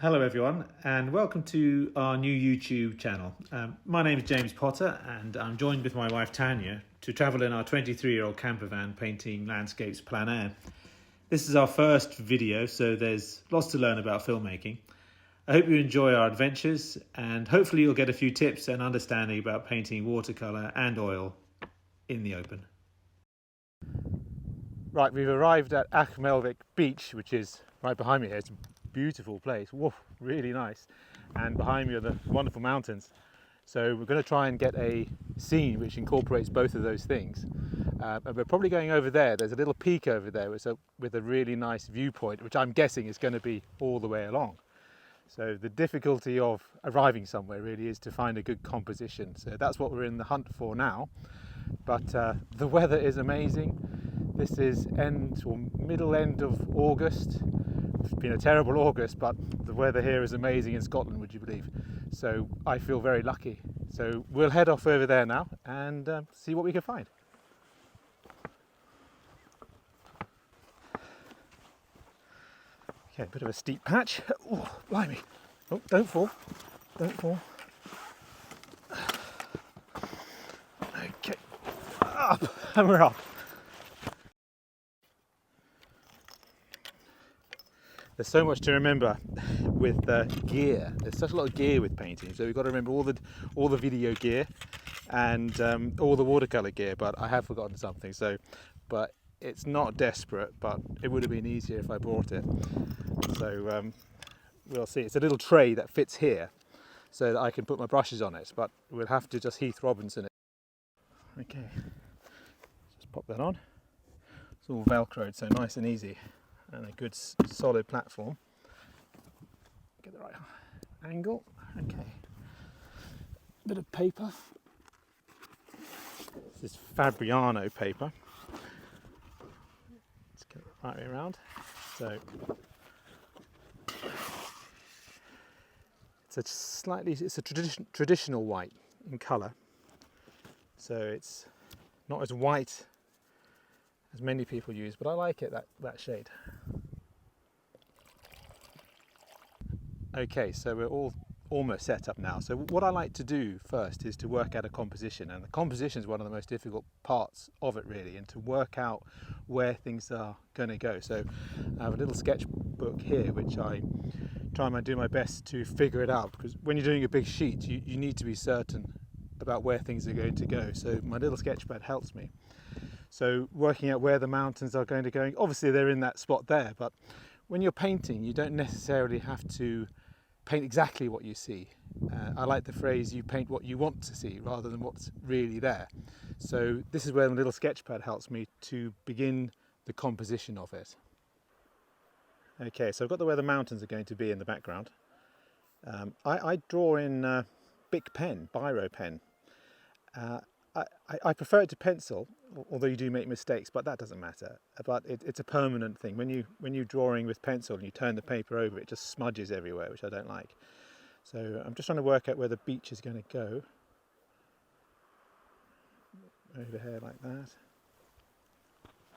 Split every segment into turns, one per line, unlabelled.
Hello everyone and welcome to our new YouTube channel. My name is James Potter and I'm joined with my wife Tanya to travel in our 23-year-old campervan painting landscapes plein air. This is our first video, so there's lots to learn about filmmaking. I hope you enjoy our adventures and hopefully you'll get a few tips and understanding about painting watercolour and oil in the open. Right, we've arrived at Achmelvich beach, which is right behind me here. It's a beautiful place. Whoa, really nice. And behind me are the wonderful mountains. So we're going to try and get a scene which incorporates both of those things. And we're probably going over there. There's a little peak over there with a really nice viewpoint, which I'm guessing is going to be all the way along. So the difficulty of arriving somewhere really is to find a good composition. So that's what we're in the hunt for now. But the weather is amazing. This is end or middle end of August. It's been a terrible August, but the weather here is amazing in Scotland, would you believe? So I feel very lucky. So we'll head off over there now and see what we can find. Okay, a bit of a steep patch. Oh, blimey. Oh, don't fall. Don't fall. Okay, up, and we're up. There's so much to remember with gear. There's such a lot of gear with painting, so we've got to remember all the video gear and all the watercolor gear. But I have forgotten something. But it's not desperate. But it would have been easier if I brought it. So we'll see. It's a little tray that fits here, so that I can put my brushes on it. But we'll have to just Heath Robinson it. Okay, just pop that on. It's all velcroed, so nice and easy. And a good solid platform. Get the right angle. Okay. Bit of paper. This is Fabriano paper. Let's get it right way around. So it's a traditional white in colour. So it's not as white as many people use, but I like it, that shade. Okay, so we're all almost set up now. So what I like to do first is to work out a composition, and the composition is one of the most difficult parts of it really, and to work out where things are going to go. So I have a little sketchbook here which I try and do my best to figure it out, because when you're doing a big sheet you need to be certain about where things are going to go. So my little sketchpad helps me. So working out where the mountains are going to go, obviously they're in that spot there, but when you're painting you don't necessarily have to paint exactly what you see. I like the phrase, you paint what you want to see rather than what's really there. So this is where the little sketchpad helps me to begin the composition of it. Okay, so I've got where the mountains are going to be in the background. I draw in Bic pen, biro pen. I prefer it to pencil, although you do make mistakes, but that doesn't matter. But it's a permanent thing. When you're drawing with pencil and you turn the paper over, it just smudges everywhere, which I don't like. So I'm just trying to work out where the beach is going to go. Over here like that.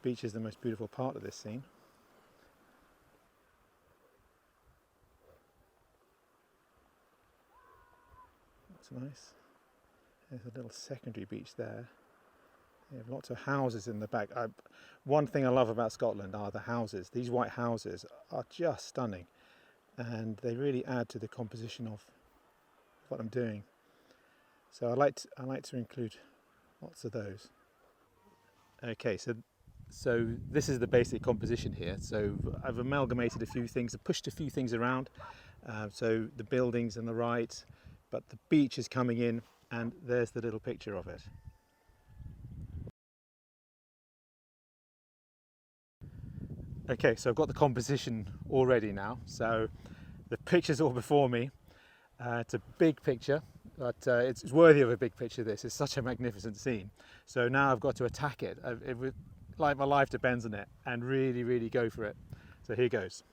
Beach is the most beautiful part of this scene. That's nice. There's a little secondary beach there. You have lots of houses in the back. One thing I love about Scotland are the houses. These white houses are just stunning, and they really add to the composition of what I'm doing. So I like to include lots of those. Okay, so this is the basic composition here. So I've amalgamated a few things, I've pushed a few things around. So the buildings on the right, but the beach is coming in. And there's the little picture of it. Okay, so I've got the composition all ready now. So the picture's all before me. It's a big picture, but it's worthy of a big picture. This is such a magnificent scene. So now I've got to attack it. Like my life depends on it, and really, really go for it. So here goes.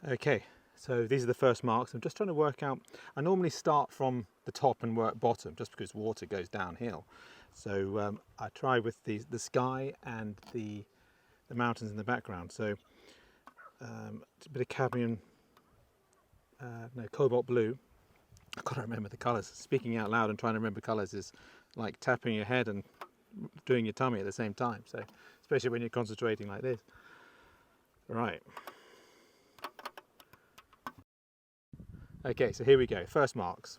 Okay. So these are the first marks. I'm just trying to work out, I normally start from the top and work bottom just because water goes downhill. So I try with the sky and the the mountains in the background. So it's a bit of cadmium, no, cobalt blue. I've got to remember the colours. Speaking out loud and trying to remember colours is like tapping your head and doing your tummy at the same time. So especially when you're concentrating like this. Right. Okay, so here we go. First marks.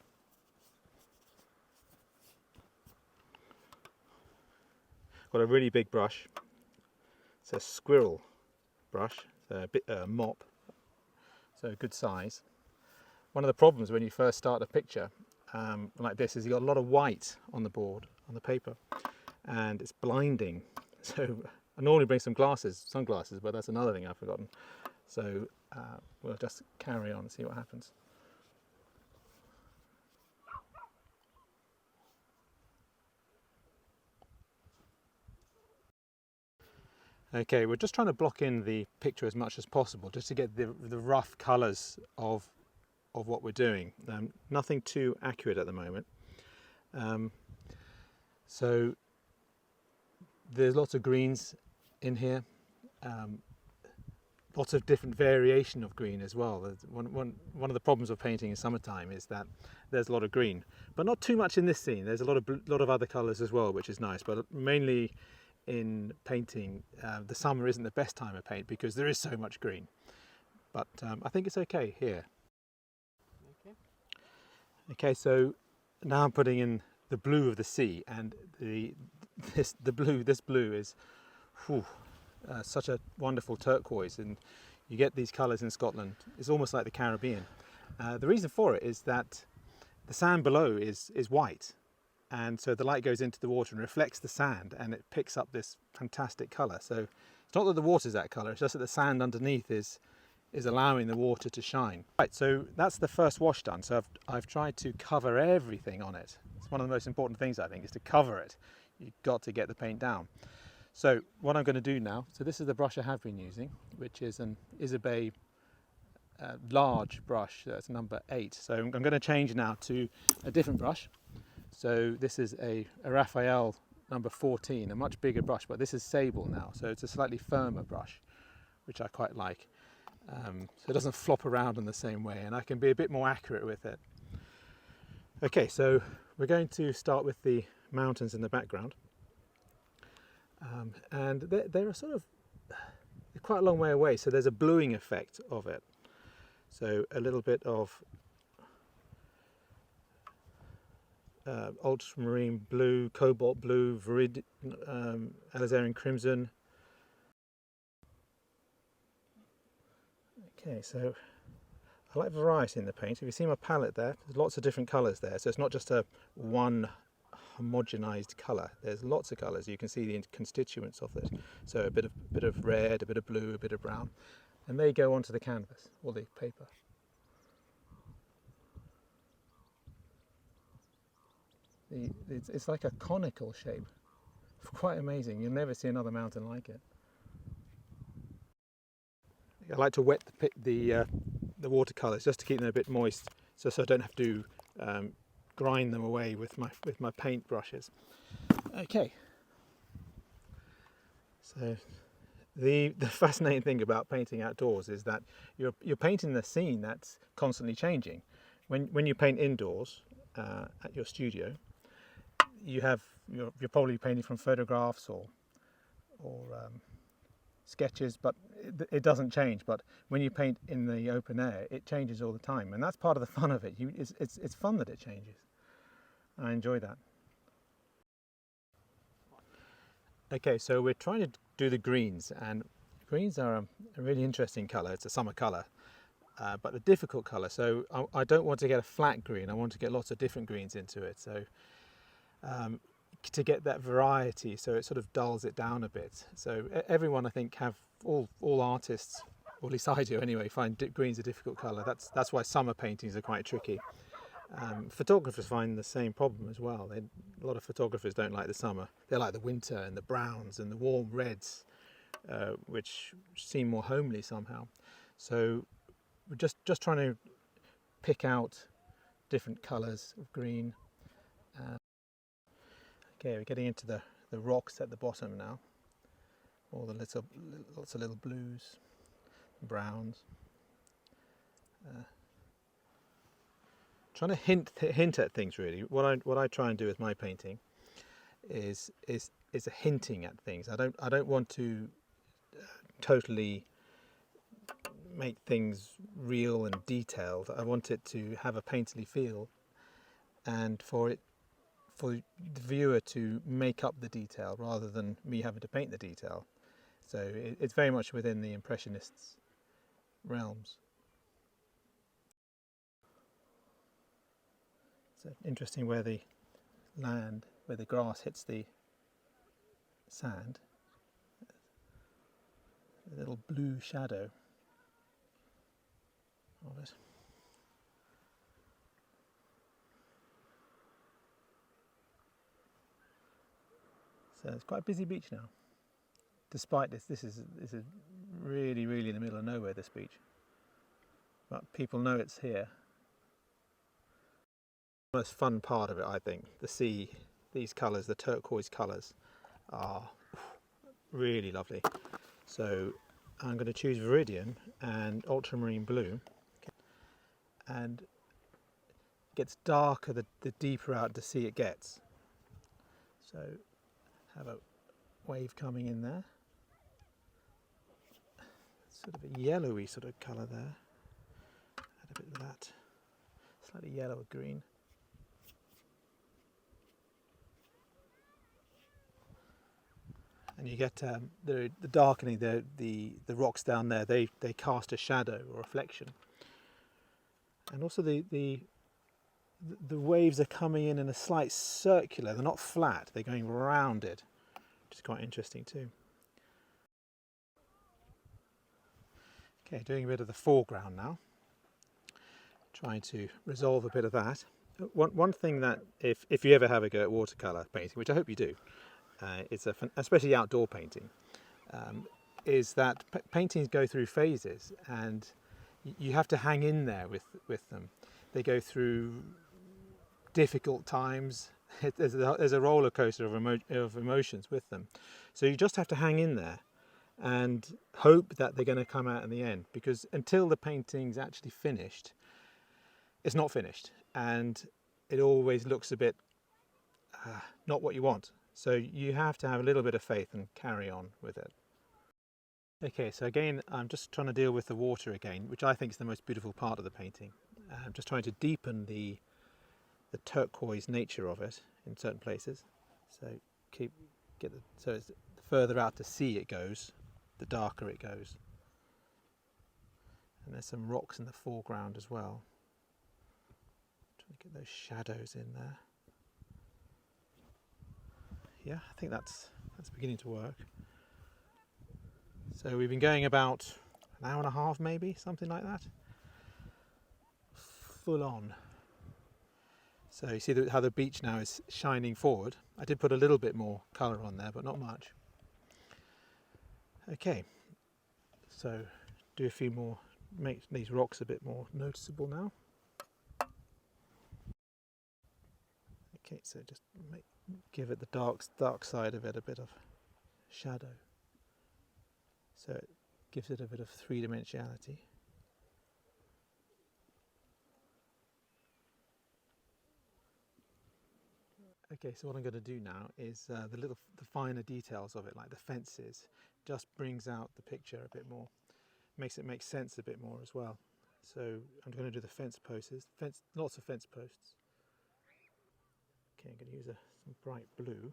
Got a really big brush. It's a squirrel brush, a bit mop, so a good size. One of the problems when you first start a picture like this is you've got a lot of white on the board, on the paper, and it's blinding. So I normally bring some sunglasses, but that's another thing I've forgotten. So we'll just carry on and see what happens. Okay, we're just trying to block in the picture as much as possible, just to get the rough colours of what we're doing. Nothing too accurate at the moment. So there's lots of greens in here, lots of different variation of green as well. One of the problems of painting in summertime is that there's a lot of green, but not too much in this scene. There's a lot of other colours as well, which is nice, but mainly in painting, the summer isn't the best time to paint because there is so much green. But I think it's okay here. Okay, so now I'm putting in the blue of the sea, and this blue is such a wonderful turquoise, and you get these colours in Scotland. It's almost like the Caribbean. The reason for it is that the sand below is white, and so the light goes into the water and reflects the sand, and it picks up this fantastic colour. So it's not that the water's that colour, it's just that the sand underneath is allowing the water to shine. Right, so that's the first wash done. So I've tried to cover everything on it. It's one of the most important things, I think, is to cover it. You've got to get the paint down. So what I'm going to do now, so this is the brush I have been using, which is an Isabey large brush, that's number 8. So I'm going to change now to a different brush. So this is a Raphael number 14, a much bigger brush, but this is sable now, so it's a slightly firmer brush, which I quite like. So it doesn't flop around in the same way, and I can be a bit more accurate with it. Okay, so we're going to start with the mountains in the background. And they're sort of quite a long way away, so there's a bluing effect of it. So a little bit of ultramarine blue, cobalt blue, alizarin crimson. Okay, so I like variety in the paint. If you see my palette there, there's lots of different colours there, so it's not just a one homogenized colour. There's lots of colours. You can see the constituents of it. So a bit of red, a bit of blue, a bit of brown, and they go onto the canvas or the paper. It's like a conical shape. Quite amazing. You'll never see another mountain like it. I like to wet the watercolours just to keep them a bit moist, so I don't have to grind them away with my paint brushes. Okay. So the fascinating thing about painting outdoors is that you're painting the scene that's constantly changing. When you paint indoors at your studio, you're probably painting from photographs or sketches, but it doesn't change. But when you paint in the open air, it changes all the time, and that's part of the fun of it. It's fun that it changes. I enjoy that. Okay, so we're trying to do the greens, and greens are a really interesting colour. It's a summer colour, but a difficult colour. So I don't want to get a flat green. I want to get lots of different greens into it. So to get that variety, so it sort of dulls it down a bit. So everyone, I think, all artists, or at least I do anyway, find green's a difficult colour. That's why summer paintings are quite tricky. Photographers find the same problem as well. A lot of photographers don't like the summer. They like the winter and the browns and the warm reds, which seem more homely somehow. So we're just trying to pick out different colours of green. Okay, we're getting into the rocks at the bottom now. all the lots of little blues, browns. Trying to hint at things really. What I try and do with my painting is a hinting at things. I don't want to totally make things real and detailed. I want it to have a painterly feel, and for the viewer to make up the detail rather than me having to paint the detail. So it's very much within the Impressionists' realms. It's interesting where the grass hits the sand. A little blue shadow of it. So it's quite a busy beach now. Despite this is really in the middle of nowhere, this beach. But people know it's here. The most fun part of it, I think, the sea, these colours, the turquoise colours, are really lovely. So I'm going to choose Viridian and Ultramarine Blue, and it gets darker the deeper out to sea it gets. So have a wave coming in there, sort of a yellowy sort of colour there, add a bit of that, slightly yellow or green. And you get the darkening, the rocks down there, they cast a shadow or reflection. And also the waves are coming in a slight circular, they're not flat, they're going rounded, which is quite interesting too. Okay, doing a bit of the foreground now, trying to resolve a bit of that. One thing that, if you ever have a go at watercolour painting, which I hope you do, especially outdoor painting, is that paintings go through phases, and you have to hang in there with them. They go through difficult times. There's a roller coaster of emotions with them. So you just have to hang in there and hope that they're going to come out in the end, because until the painting's actually finished, it's not finished, and it always looks a bit not what you want. So you have to have a little bit of faith and carry on with it. Okay, so again, I'm just trying to deal with the water again, which I think is the most beautiful part of the painting. I'm just trying to deepen the turquoise nature of it in certain places. So so it's the further out to sea it goes, the darker it goes. And there's some rocks in the foreground as well. Trying to get those shadows in there. Yeah, I think that's beginning to work. So we've been going about an hour and a half, maybe, something like that. Full on. So you see how the beach now is shining forward. I did put a little bit more colour on there, but not much. Okay, so do a few more, make these rocks a bit more noticeable now. Okay, so just give it the dark side of it a bit of shadow. So it gives it a bit of three-dimensionality. Okay, so what I'm going to do now is the finer details of it, like the fences, just brings out the picture a bit more, makes it make sense a bit more as well. So I'm going to do the fence posts, lots of fence posts. Okay, I'm going to use some bright blue.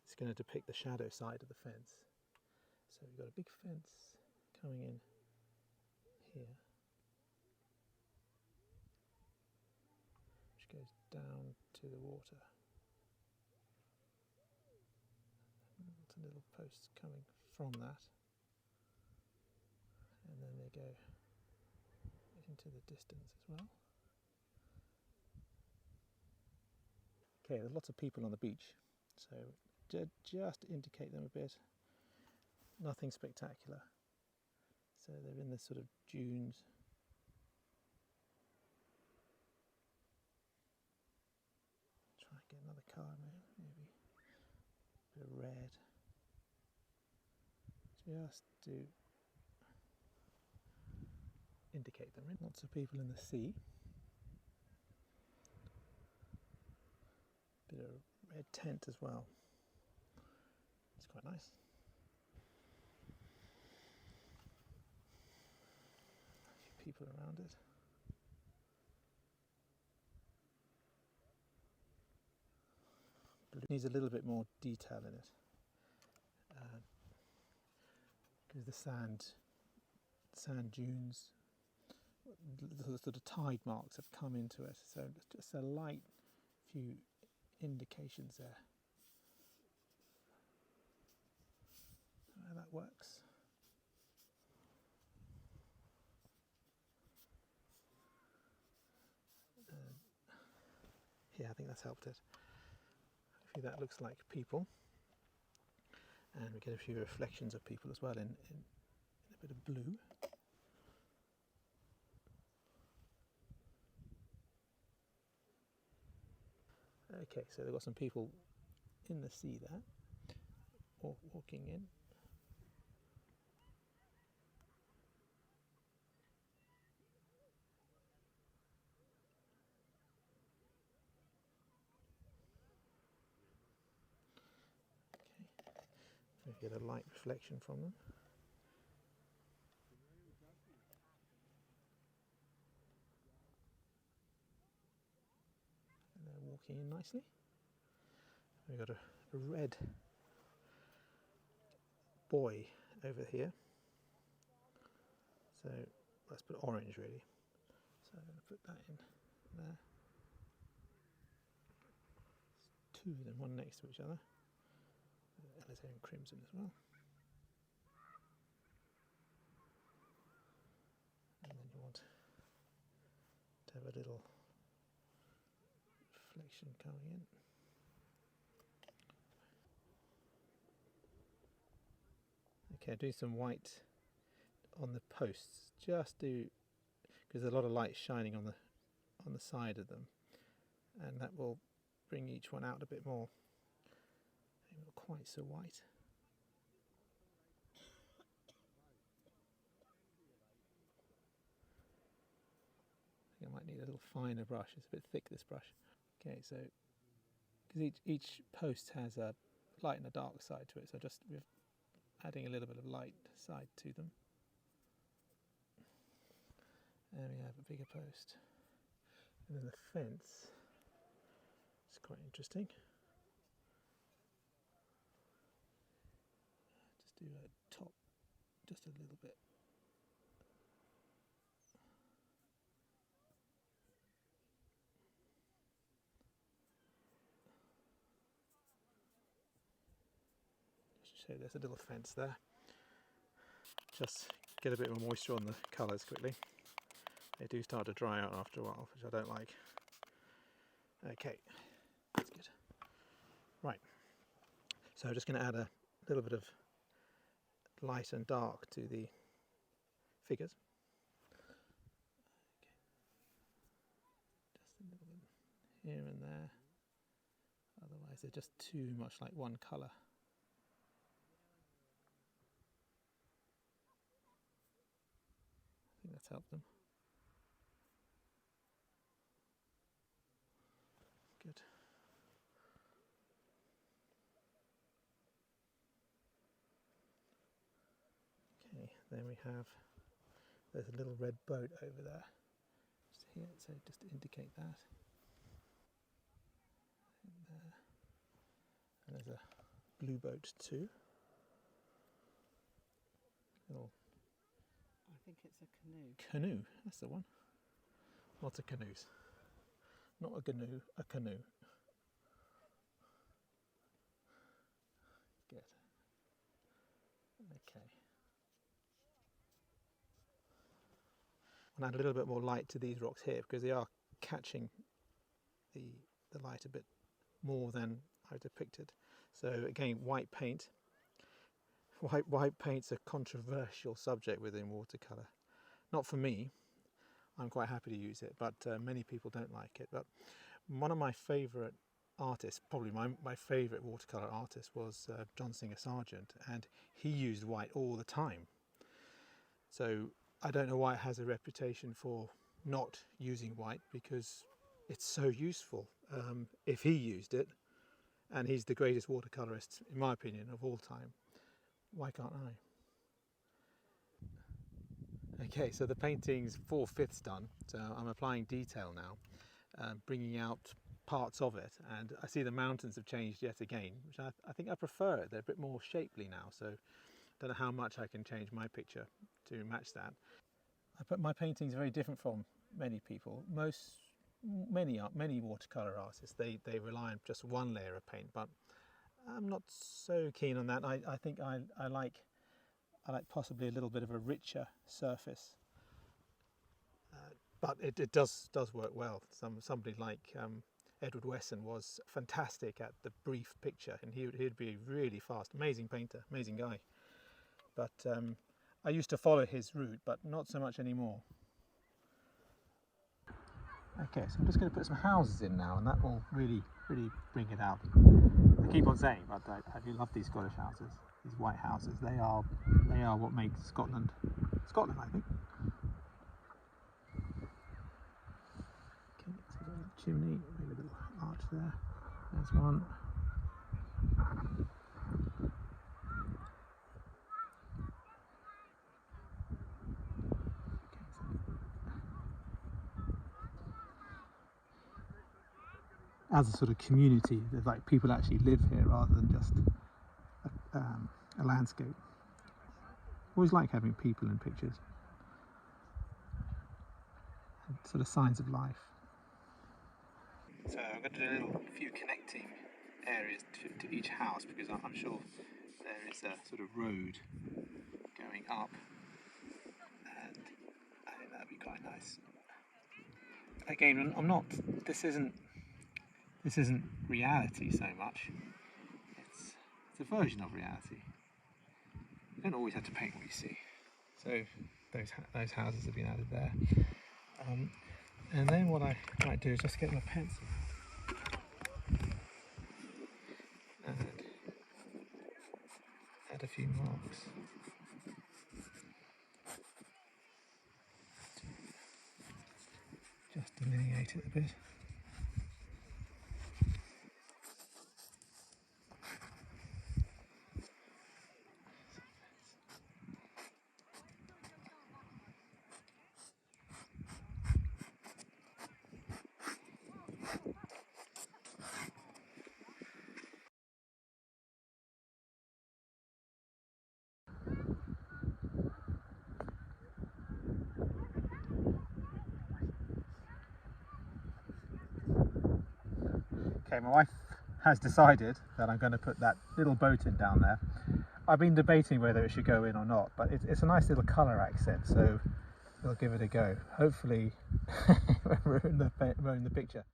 It's going to depict the shadow side of the fence. So we've got a big fence coming in here, which goes down to the water. Lots of little posts coming from that, and then they go into the distance as well. Okay, there's lots of people on the beach, so just indicate them a bit. Nothing spectacular. So they're in this sort of dunes. Try and get another colour, maybe a bit of red. just to indicate them. Lots of people in the sea. Bit of red tent as well. It's quite nice. A few people around it. It needs a little bit more detail in it because the sand dunes, the sort of tide marks have come into it, so just a light few indications there. How that works. Yeah, I think that's helped it. Hopefully that looks like people, and we get a few reflections of people as well in a bit of blue. Okay, so they've got some people in the sea there, walking in. Okay, so we get a light reflection from them. And they're walking in nicely. We've got a red buoy over here. So let's put orange really. So I'm going to put that in there. There's two of them, one next to each other. Alizarin crimson as well. And then you want to have a little reflection coming in. Okay, do some white on the posts, just because there's a lot of light shining on the side of them, and that will bring each one out a bit more. Maybe not quite so white. I think I might need a little finer brush. It's a bit thick, this brush. Okay, so because each post has a light and a dark side to it, so just with adding a little bit of light side to them. There we have a bigger post. And then the fence is quite interesting. Just do a top just a little bit. Just show there's a little fence there. Just get a bit more moisture on the colours quickly. They do start to dry out after a while, which I don't like. Okay, that's good. Right, so I'm just going to add a little bit of light and dark to the figures. Okay. Just a little bit here and there. Otherwise they're just too much like one colour. I think that's helped them. Good. Okay, then we have, there's a little red boat over there, just here, so just to indicate that. And there. And there's a blue boat too. Little
I think it's a canoe.
canoe, that's the one. Lots of canoes. Not a canoe, a canoe. Good. Okay. I'll add a little bit more light to these rocks here because they are catching the light a bit more than I depicted. So again, white paint. White paint's a controversial subject within watercolour. Not for me. I'm quite happy to use it, but many people don't like it. But one of my favourite artist, probably my favourite watercolour artist was John Singer Sargent, and he used white all the time. So I don't know why it has a reputation for not using white, because it's so useful. If he used it, and he's the greatest watercolourist in my opinion of all time, why can't I? Okay, so the painting's 4/5 done, so I'm applying detail now, bringing out parts of it, and I see the mountains have changed yet again, which I think I prefer it. They're a bit more shapely now, so I don't know how much I can change my picture to match that. My painting's very different from many people. Many watercolour artists, they rely on just one layer of paint, but I'm not so keen on that. I think I like possibly a little bit of a richer surface, but it does work well. Somebody like Edward Wesson was fantastic at the brief picture, and he'd be really fast, amazing painter, amazing guy. But I used to follow his route, but not so much anymore. Okay, so I'm just going to put some houses in now, and that will really bring it out. I keep on saying, but I do love these Scottish houses, these white houses. They are what makes Scotland, I think. Okay, so a little chimney, maybe a little arch there. There's one. As a sort of community, there's like people actually live here rather than just a landscape. Always like having people in pictures, and sort of signs of life. So I'm going to do a few connecting areas to each house, because I'm sure there is a sort of road going up, and I think that'd be quite nice. Again, I'm not. This isn't reality so much. It's a version of reality. You don't always have to paint what you see. So those houses have been added there. And then what I might do is just get my pencil and add a few marks. Just delineate it a bit. Okay, my wife has decided that I'm going to put that little boat in down there. I've been debating whether it should go in or not, but it's a nice little colour accent, so we'll give it a go. Hopefully ruin the picture.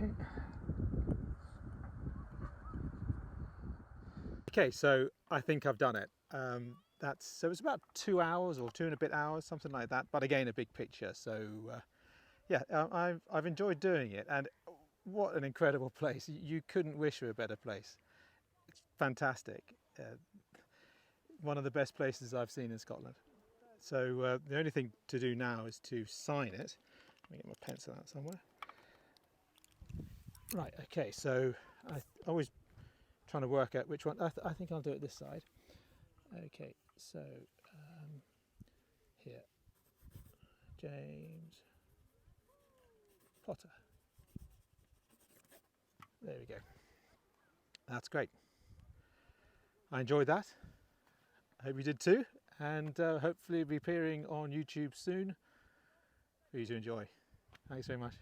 Okay. Okay, so I think I've done it. So it's about 2 hours or 2 and a bit hours, something like that. But again, a big picture. So yeah, I've enjoyed doing it, and what an incredible place! You couldn't wish for a better place. It's fantastic. One of the best places I've seen in Scotland. So the only thing to do now is to sign it. Let me get my pencil out somewhere. Right, okay, so I always trying to work out which one. I think I'll do it this side. Okay, so here, James Potter. There we go. That's great. I enjoyed that. I hope you did too, and hopefully it'll be appearing on YouTube soon for you to enjoy. Thanks very much.